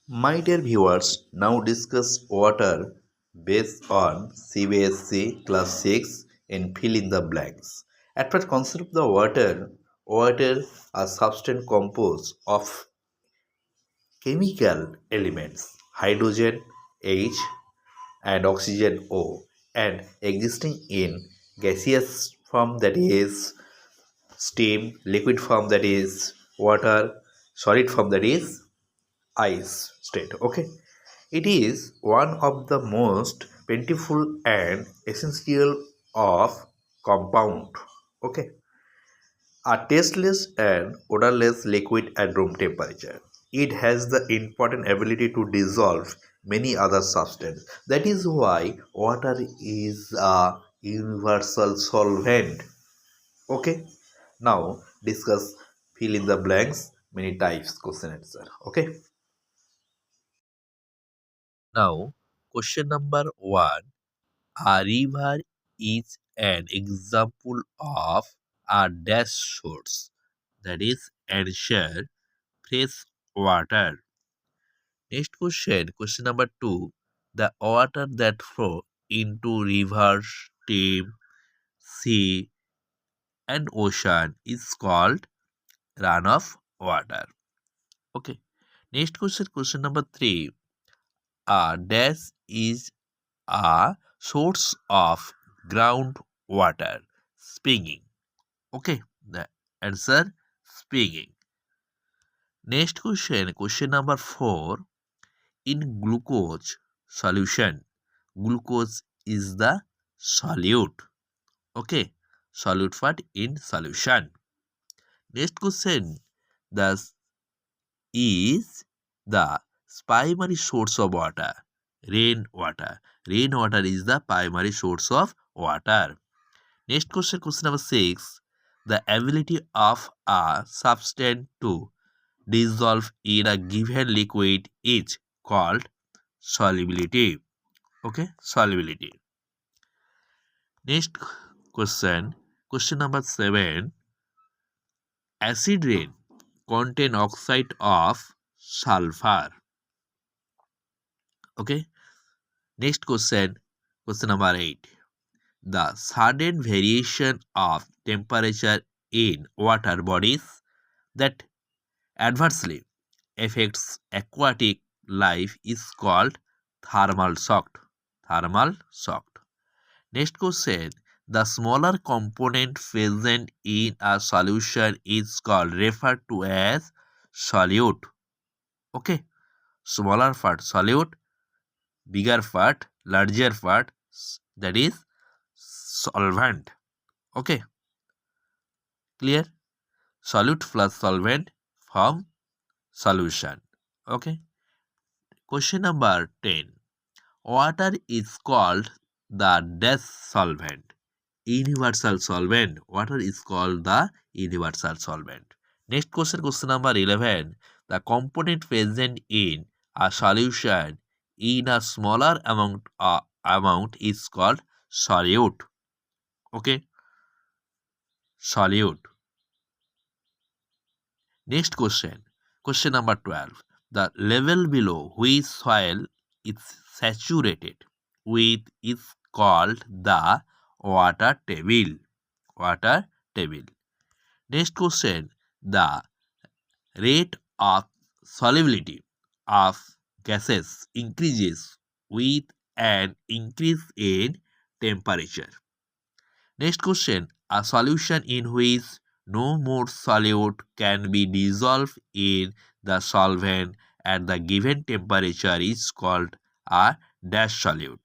My dear viewers, now discuss water based on cbse class 6 and fill in the blanks. At first concept of the water a substance composed of chemical elements hydrogen H and oxygen O and existing in gaseous form, that is steam, liquid form, that is water, solid form, that is ice state. Okay, it is one of the most plentiful and essential of compound. Okay, a tasteless and odorless liquid at room temperature. It has the important ability to dissolve many other substances. That is why water is a universal solvent. Okay, now discuss fill in the blanks, many types question answer. Okay, now question number 1. A river is an example of a dash source, that is answer fresh water. Next question, question number 2. The water that flow into rivers, stream, sea and ocean is called runoff water. Okay. Next question, question number 3. A dash is a source of groundwater. Springing. Okay, the answer springing. Next question, question number 4. In glucose solution, glucose is the solute. Okay, solute part in solution. Next question, thus is the primary source of water. Rainwater. Rainwater is the primary source of water. Next question, question number 6. The ability of a substance to dissolve in a given liquid is called solubility. Okay, solubility. Next question, question number 7. Acid rain contain oxide of sulfur. Okay. Next question, question number 8. The sudden variation of temperature in water bodies that adversely affects aquatic life is called thermal shock. Thermal shock. Next question. The smaller component present in a solution is called referred to as solute. Okay. Smaller part solute, bigger part, larger part, that is solvent. Okay. Clear? Solute plus solvent form solution. Okay. Question number 10. Water is called the dash solvent. Universal solvent. Water is called the universal solvent. Next question, question number 11. The component present in a solution in a smaller amount is called solute. Okay, solute. Next question, question number 12. The level below which soil is saturated with is called the water table. Water table. Next question, the rate of solubility of gases increases with an increase in temperature. Next question, a solution in which no more solute can be dissolved in the solvent at the given temperature is called a dash solute.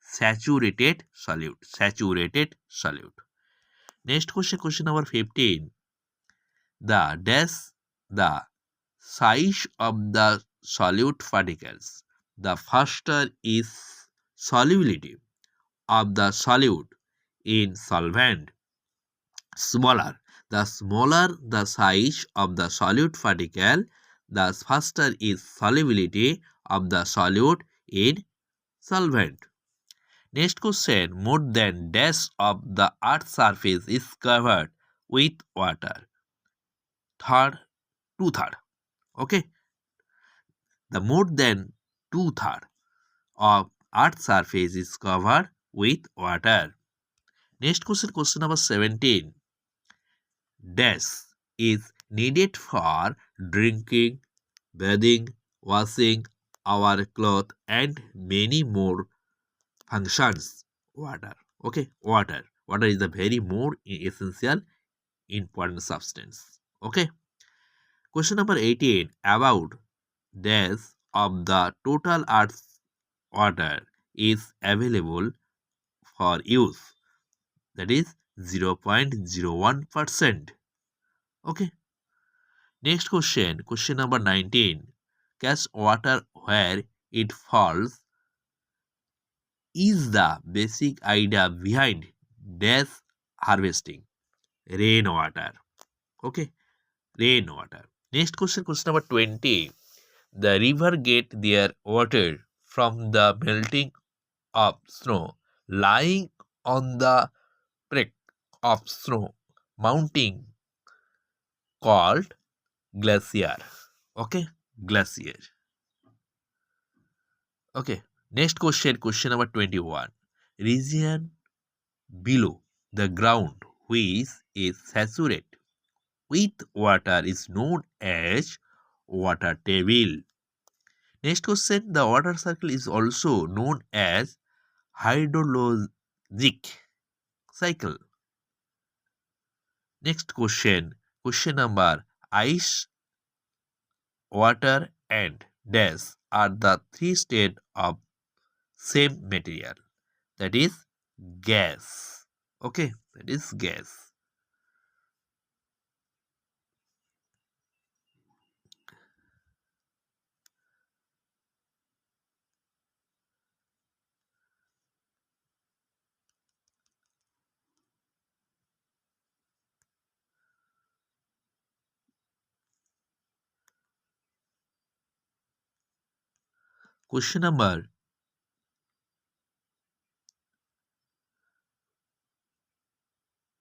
Saturated solute. Saturated solute. Next question, question number 15. The size of the solute particles. The faster is solubility of the solute in solvent. Smaller. The smaller the size of the solute particle, the faster is solubility of the solute in solvent. Next question. More than dash of the earth's surface is covered with water. Third, two-third. Okay. The more than two-thirds of Earth's surface is covered with water. Next question, question number 17. Dash is needed for drinking, bathing, washing our clothes, and many more functions. Water. Okay, water. Water is the very more essential important substance. Okay. Question number 18. About dash of the total Earth's water is available for use. That is 0.01%. Okay. Next question. Question number 19. Catch water where it falls is the basic idea behind dash harvesting. Rainwater. Okay. Rainwater. Next question. Question number 20. The river get their water from the melting of snow lying on the peak of snow mountain called glacier. Okay, glacier. Okay, next question, question number 21. Region below the ground which is saturated with water is known as water table. Next question, the water cycle is also known as hydrologic cycle. Next question, question number ice, water and dash are the three states of same material, that is gas. Okay, that is gas. Question number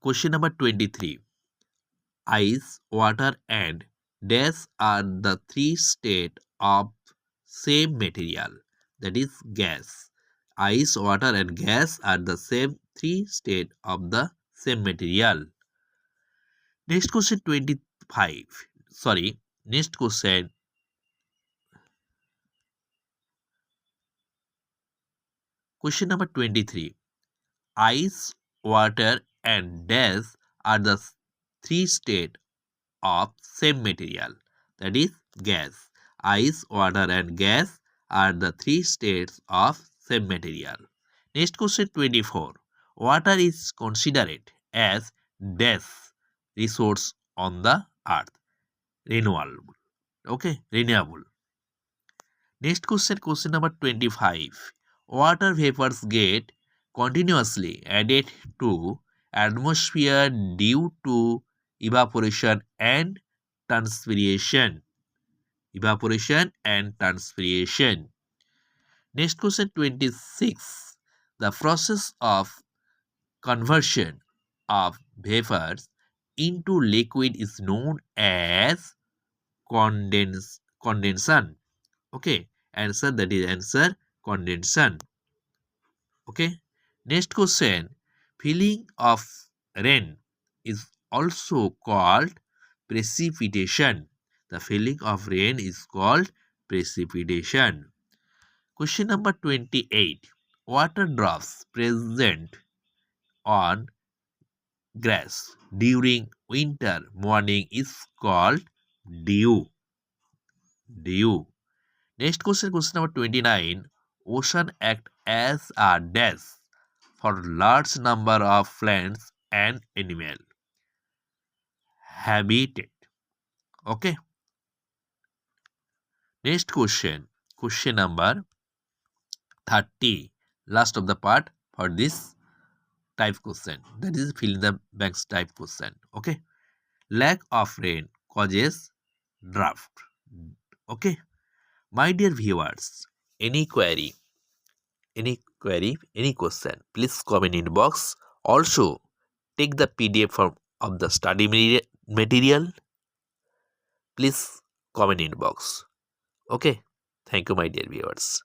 question number 23. Ice, water and dash are the three states of same material, that is gas. Ice, water and gas are the same three states of the same material. Next question 25. Sorry, next question. Question number 23. Ice, water and dash are the three states of same material, that is gas. Ice, water and gas are the three states of same material. Next question 24. Water is considered as dash resource on the earth. Renewable. Okay, renewable. Next question, question number 25. Water vapors get continuously added to atmosphere due to evaporation and transpiration. Evaporation and transpiration. Next question 26. The process of conversion of vapors into liquid is known as condensation. Okay, answer, that is answer condensation. Okay, next question. Filling of rain is also called precipitation. The filling of rain is called precipitation. Question number 28. Water drops present on grass during winter morning is called dew. Dew. Next question, question number 29. Ocean act as a dash for large number of plants and animal habitat. Okay. Next question, question number 30. Last of the part for this type question. That is fill in the blanks type question. Okay. Lack of rain causes drought. Okay. My dear viewers, any query, any question, please comment in box. Also, take the PDF of the study material. Please comment in box. Okay. Thank you, my dear viewers.